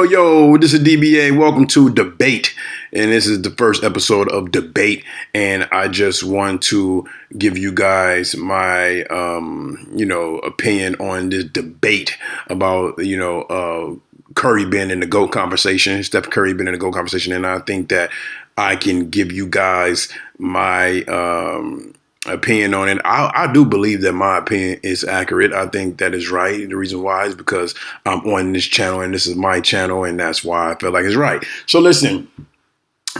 yo, this is DBA. Welcome to Debate. And this is the first episode of Debate. And I just want to give you guys my, opinion on this debate about, Curry being in the GOAT conversation, Steph Curry being in the GOAT conversation. And I think that I can give you guys my opinion on it. I do believe that my opinion is accurate. I think that is right. The reason why is because I'm on this channel and this is my channel, and that's why I feel like it's right. So listen,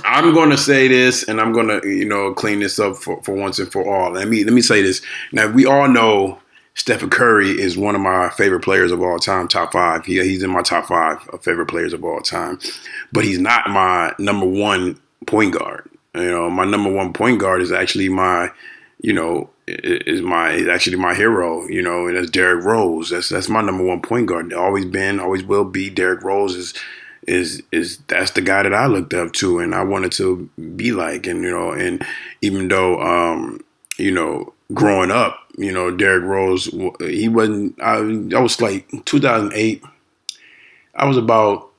I'm going to say this, and I'm going to, clean this up for once and for all. Let me say this. Now, we all know Stephen Curry is one of my favorite players of all time, top five. He's in my top five of favorite players of all time, but he's not my number one point guard. My number one point guard is actually my actually my hero, and that's Derrick Rose. That's my number one point guard. Always been, always will be. Derrick Rose is that's the guy that I looked up to and I wanted to be like. And and even though growing up, Derrick Rose, he wasn't. I was like 2008. I was about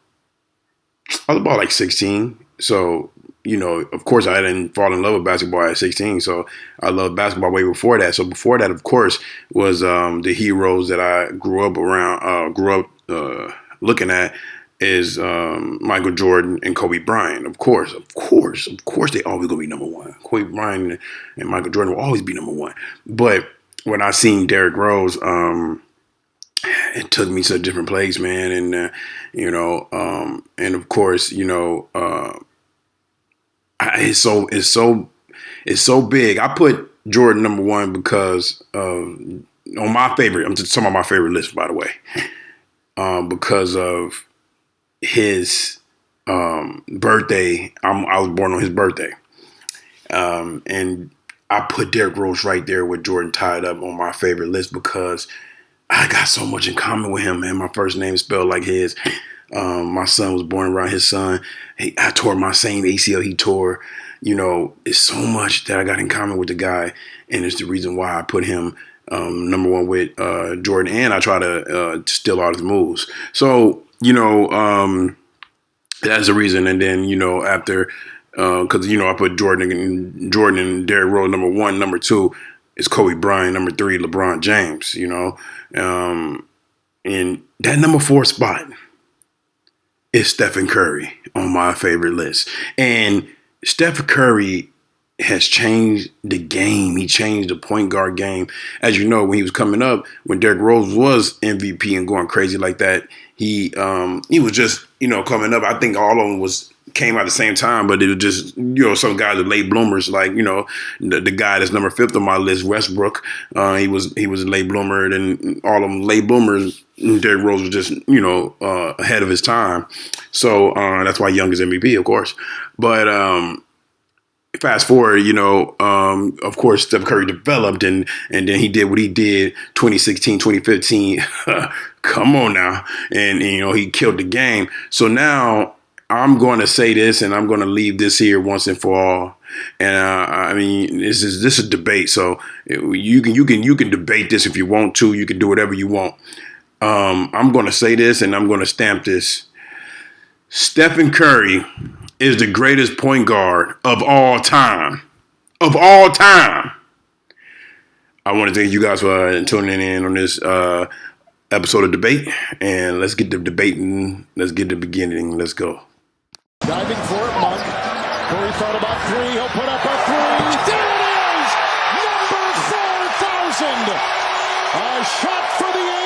like 16. So. Of course, I didn't fall in love with basketball at 16, so I loved basketball way before that. So before that, of course, was the heroes that I grew up looking at is Michael Jordan and Kobe Bryant. Of course, they always gonna be number one. Kobe Bryant and Michael Jordan will always be number one. But when I seen Derrick Rose, it took me to a different place, man. And and of course, it's so big. I put Jordan number one because on my favorite. I'm just talking about my favorite list, by the way, because of his birthday. I was born on his birthday, and I put Derrick Rose right there with Jordan tied up on my favorite list because I got so much in common with him. Man, my first name is spelled like his. My son was born around his son. I tore my same ACL he tore. It's so much that I got in common with the guy, and it's the reason why I put him number one with Jordan, and I try to steal all his moves. So that's the reason. And then after because I put Jordan and Derrick Rose number one, number two is Kobe Bryant, number three LeBron James. And that number four spot is Stephen Curry on my favorite list. And Stephen Curry has changed the game. He changed the point guard game. As you know, when he was coming up, when Derrick Rose was MVP and going crazy like that, he was just, coming up. I think all of them came out at the same time, but it was just, some guys are late bloomers, like, the guy that's number 5th on my list, Westbrook. He was a late bloomer, and all of them late bloomers. Derrick Rose was just, ahead of his time. So that's why Young is MVP, of course. But fast forward, of course, Steph Curry developed and then he did what he did 2016, 2015. Come on now. And he killed the game. So now I'm going to say this, and I'm going to leave this here once and for all. And this is a debate. So you can debate this if you want to. You can do whatever you want. I'm going to say this, and I'm going to stamp this. Stephen Curry is the greatest point guard of all time. Of all time. I want to thank you guys for tuning in on this episode of Debate. And let's get to debating. Let's get to the beginning. Let's go. Diving for it, Monk. Curry thought about three. He'll put up a three. There it is! Number 4,000! A shot for the